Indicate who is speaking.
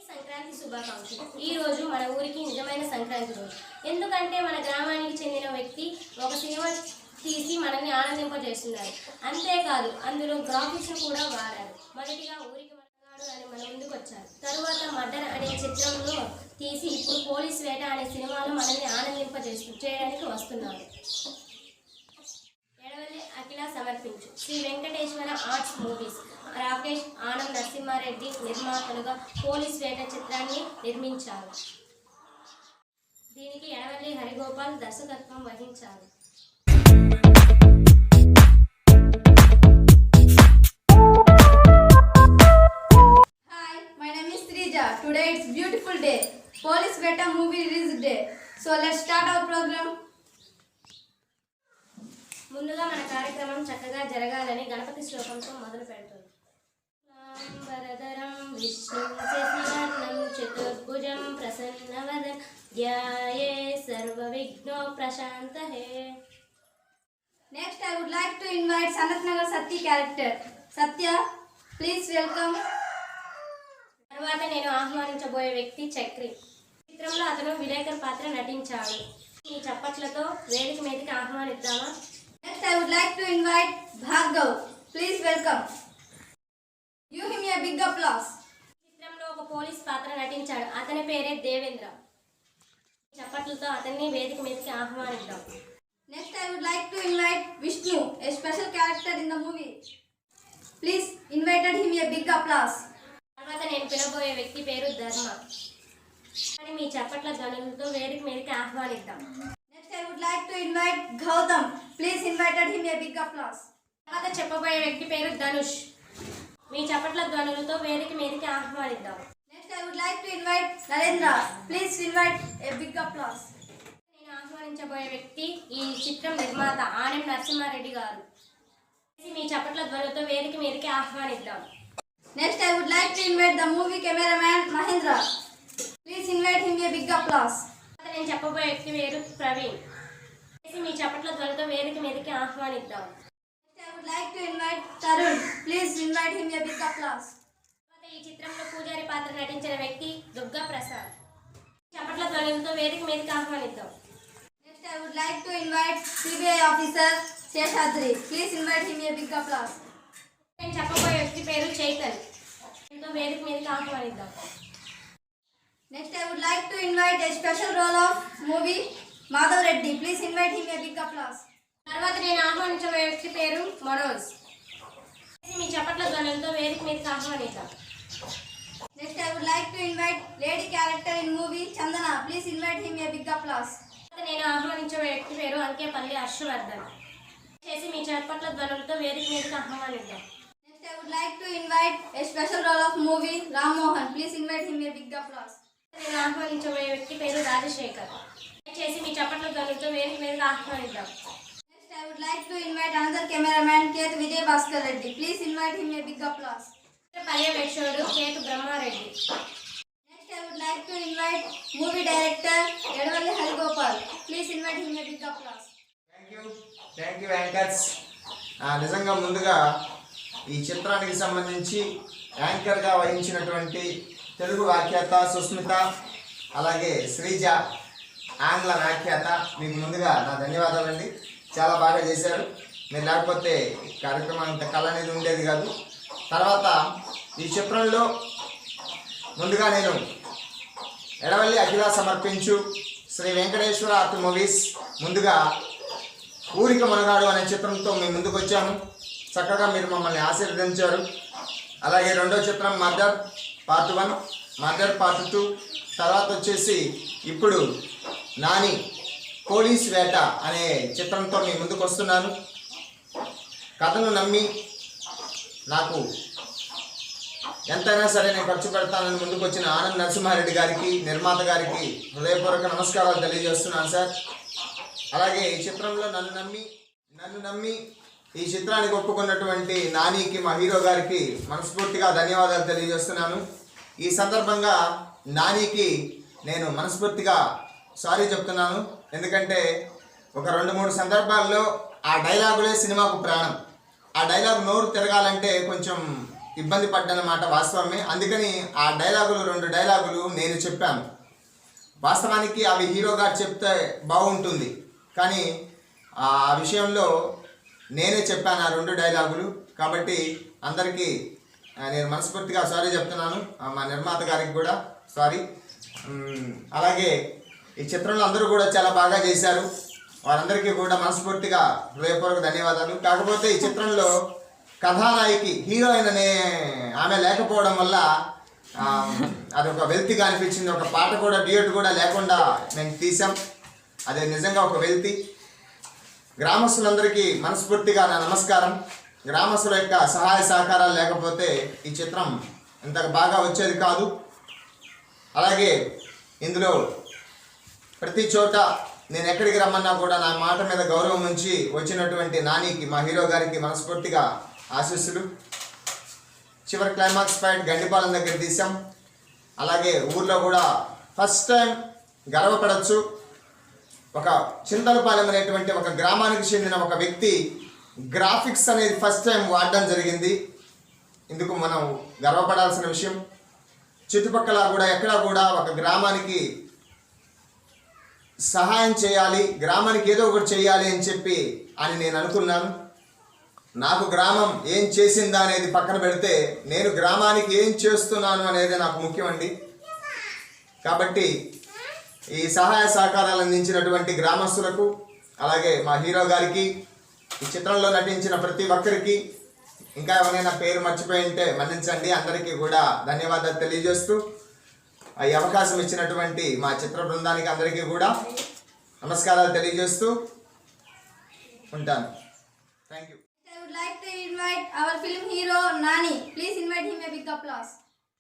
Speaker 1: సంక్రాంతి శుభాకాంక్షలు. ఈ రోజు మన ఊరికి నిజమైన సంక్రాంతి రోజు. ఎందుకంటే మన గ్రామానికి చెందిన వ్యక్తి ఒక సినిమా తీసి మనల్ని ఆనందింపజేస్తున్నారు. అంతేకాదు అందులో గ్రాఫిక్స్ కూడా వాడారు. మొదటిగా ఊరికి మనగాడు అని మన ముందుకు వచ్చారు. తరువాత మర్డర్ అనే చిత్రంలో తీసి ఇప్పుడు పోలీస్ వేట అనే సినిమాలో మనల్ని చేయడానికి వస్తున్నారు. ఎడవల్లి అఖిల సమర్పించు శ్రీ వెంకటేశ్వర ఆర్ట్స్ మూవీస్ రాకేష్ ఆనంద్ నరసింహారెడ్డి నిర్మాతలుగా పోలీస్ వేట చిత్రాన్ని నిర్మించారు. దీనికి ఎడవల్లి హరిగోపాల్ దర్శకత్వం వహించారు.
Speaker 2: Hi, my name is Srija. Today it's beautiful day. Police Veta movie release day. So let's start our program.
Speaker 1: ముందుగా మన కార్యక్రమం చక్కగా జరగాలని గణపతి శ్లోకంతో మొదలు పెడుతుంది. వరదరం విష్ణుం శశివర్ణం చతుర్భుజం ప్రసన్నవదనం ధ్యాయే సర్వవిఘ్నో ప్రశాంతహే.
Speaker 2: Next, I would like to invite Sanat Nagar Satya character. Satya, please welcome.
Speaker 1: తర్వాత నేను ఆహ్వానించబోయే వ్యక్తి చక్రి. చిత్రంలో అతను విలేకర్ పాత్ర నటించాడు. ఈ చప్పట్లతో వేదిక మీదకి ఆహ్వానిద్దామా?
Speaker 2: Next, I would like to invite Bhargav. Please welcome. Give him a big applause.
Speaker 1: చిత్రంలో ఒక పోలీస్ పాత్ర నటించాడు. అతని పేరే దేవేంద్ర. చప్పట్లతో అతన్ని వేదిక మీదకి ఆహ్వానిద్దాం.
Speaker 2: Next, I would like to invite Vishnu, a special character in the movie. Please invited him a big applause.
Speaker 1: తర్వాత నేను పిలవబోయే వ్యక్తి పేరు ధర్మ. అని మీ చప్పట్ల ధ్వనులతో వేదిక మీదకి ఆహ్వానిద్దాం.
Speaker 2: Next, I would like to invite Gautam. Please invited him a big applause.
Speaker 1: తర్వాత చెప్పబోయే వ్యక్తి పేరు ధనుష్. మీ చప్పట్ల ధ్వనులతో వేదిక మీదకి ఆహ్వానిద్దాం.
Speaker 2: Next, I would like to invite Narendra. Please invite a big applause.
Speaker 1: నేను ఆహ్వానించబోయే వ్యక్తి ఈ చిత్రం నిర్మాత ఆనం నరసింహారెడ్డి గారు. మీ చప్పట్ల ధ్వనులతో వేదిక మీదకి ఆహ్వానిద్దాం.
Speaker 2: Next, I would like to invite the movie cameraman Mahendra. Please invite him a big applause.
Speaker 1: నేను చెప్పబోయే వ్యక్తి పేరు ప్రవీణ్. మీ చప్పట్ల ధ్వనులతో వేదిక మీదకి ఆహ్వానిద్దాం.
Speaker 2: Next, I would like to invite Tarun. Please invite him a big applause.
Speaker 1: ఈ చిత్రంలో పూజారి పాత్ర నటించిన వ్యక్తి దుర్గా ప్రసాద్. చప్పట్ల ధ్వనులతో వేదిక మీదకి ఆహ్వానిద్దాం.
Speaker 2: Next, I would like to invite CBI officer Sheshadri. Please invite him a big applause.
Speaker 1: నేను చెప్పబోయే వ్యక్తి పేరు చైతన్. వేదిక మీదకి ఆహ్వానిద్దాం.
Speaker 2: Next, I would like to invite a special role of movie Madhav Reddy. Please invite him a big applause.
Speaker 1: తర్వాత నేను ఆహ్వానించబోయే వ్యక్తి పేరు మనోజ్. మీ చప్పట్ల ధ్వనులతో వేదిక మీదకి ఆహ్వానిద్దాం.
Speaker 2: Next, I would like to invite lady character in movie Chandana. Please invite him a big applause.
Speaker 1: నేను ఆహ్వానించబోయే వ్యక్తి పేరు అంకేపల్లి హర్షవర్ధన్. మీ చప్పట్ల ధ్వనులతో వేదిక మీదకి ఆహ్వానిద్దాం.
Speaker 2: Next, I would like to invite a special role of movie Ram Mohan. Please invite him a big applause.
Speaker 1: నేను ఆహ్వానించబోయే వ్యక్తి పేరు రాజశేఖర్. మీ చప్పట్ల ధ్వనులతో వేదిక మీదకి ఆహ్వానిద్దాం.
Speaker 2: Next, I would like to invite another cameraman Ketu Vijay Bhaskar Reddy. Please invite him a big applause.
Speaker 1: పర్యవేక్షకుడు Ketu Brahma Reddy.
Speaker 2: Next, I would like to invite movie director Edavalli Harigopal. Please invite him a big applause.
Speaker 3: Thank you anchors. నిజంగా ముందుగా ఈ చిత్రానికి సంబంధించి యాంకర్గా వహించినటువంటి తెలుగు వ్యాఖ్యాత సుస్మిత, అలాగే శ్రీజ ఆంగ్ల వ్యాఖ్యాత, మీకు ముందుగా నా ధన్యవాదాలండి. చాలా బాగా చేశారు. మీరు లేకపోతే కార్యక్రమం అంత కళ అనేది ఉండేది కాదు. తర్వాత ఈ చిత్రంలో ముందుగా నేను ఎడవల్లి అఖిల సమర్పించు శ్రీ వెంకటేశ్వర ఆర్ట్ మూవీస్ ముందుగా ఊరికి మనగాడు అనే చిత్రంతో మీ ముందుకు వచ్చాను. చక్కగా మీరు మమ్మల్ని ఆశీర్వదించారు. అలాగే రెండో చిత్రం మర్డర్ పార్ట్ 1, మర్డర్ పార్ట్ 2, తర్వాత వచ్చేసి ఇప్పుడు నాని పోలీస్ వేట అనే చిత్రంతో మీ ముందుకు వస్తున్నాను. కథను నమ్మి నాకు ఎంతైనా సరే నేను ఖర్చు పెడతానని ముందుకు వచ్చిన ఆనంద్ నరసింహారెడ్డి గారికి, నిర్మాత గారికి హృదయపూర్వక నమస్కారాలు తెలియజేస్తున్నాను సార్. అలాగే ఈ చిత్రంలో నన్ను నమ్మి ఈ చిత్రానికి ఒప్పుకున్నటువంటి నానికి, మా హీరో గారికి మనస్ఫూర్తిగా ధన్యవాదాలు తెలియజేస్తున్నాను. ఈ సందర్భంగా నానికి నేను మనస్ఫూర్తిగా సారీ చెప్తున్నాను. ఎందుకంటే ఒక 2-3 సందర్భాల్లో ఆ డైలాగులే సినిమాకు ప్రాణం. ఆ డైలాగ్ నోరు తిరగాలంటే కొంచెం ఇబ్బంది పడ్డానమాట వాస్తవమే. అందుకని ఆ డైలాగులు 2 డైలాగులు నేను చెప్పాను. వాస్తవానికి అవి హీరో గారు చెప్తే బాగుంటుంది, కానీ ఆ విషయంలో నేనే చెప్పాను ఆ 2 డైలాగులు. కాబట్టి అందరికీ నేను మనస్ఫూర్తిగా సారీ చెప్తున్నాను, మా నిర్మాత గారికి కూడా సారీ. అలాగే ఈ చిత్రంలో అందరూ కూడా చాలా బాగా చేశారు, వారందరికీ కూడా మనస్ఫూర్తిగా హృదయపూర్వక ధన్యవాదాలు. కాకపోతే ఈ చిత్రంలో కథానాయికి హీరోయిన్ అనే ఆమె లేకపోవడం వల్ల అదొక వెల్తిగా అనిపించింది. ఒక పాట కూడా డ్యూయట్ కూడా లేకుండా మేము తీసాం, అది నిజంగా ఒక వెల్తి. గ్రామస్తులందరికీ మనస్ఫూర్తిగా నా నమస్కారం. గ్రామస్తుల యొక్క సహాయ సహకారాలు లేకపోతే ఈ చిత్రం ఇంత బాగా వచ్చేది కాదు. అలాగే ఇందులో ప్రతి చోట నేను ఎక్కడికి రమ్మన్నా కూడా నా మాట మీద గౌరవం ఉంచి వచ్చినటువంటి నానికి, మా హీరో గారికి మనస్ఫూర్తిగా ఆశీస్సులు. చివరి క్లైమాక్స్ ఫైట్ గండిపాలెం దగ్గర తీసాం. అలాగే ఊర్లో కూడా ఫస్ట్ టైం గర్వపడవచ్చు, ఒక చింతలపాలెం అనేటువంటి ఒక గ్రామానికి చెందిన ఒక వ్యక్తి గ్రాఫిక్స్ అనేది ఫస్ట్ టైం వాడడం జరిగింది. ఇందుకు మనం గర్వపడాల్సిన విషయం. చుట్టుపక్కల కూడా ఎక్కడా కూడా ఒక గ్రామానికి సహాయం చేయాలి, గ్రామానికి ఏదో ఒకటి చేయాలి అని నేను అనుకున్నాను. నాకు గ్రామం ఏం చేసిందా అనేది పక్కన పెడితే నేను గ్రామానికి ఏం చేస్తున్నాను అనేది నాకు ముఖ్యమండి. కాబట్టి ఈ సహాయ సహకారాలు అందించినటువంటి గ్రామస్తులకు, అలాగే మా హీరో గారికి, ఈ చిత్రంలో నటించిన ప్రతి ఒక్కరికి, ఇంకా ఎవరైనా పేరు మర్చిపోయి ఉంటే మన్నించండి, అందరికీ కూడా ధన్యవాదాలు తెలియజేస్తూ ఈ అవకాశం ఇచ్చినటువంటి మా చిత్ర బృందానికి అందరికీ కూడా నమస్కారాలు తెలియజేస్తూ ఉంటాను. Thank you.
Speaker 2: I would like to invite our film hero Nani. Please invite him a big applause.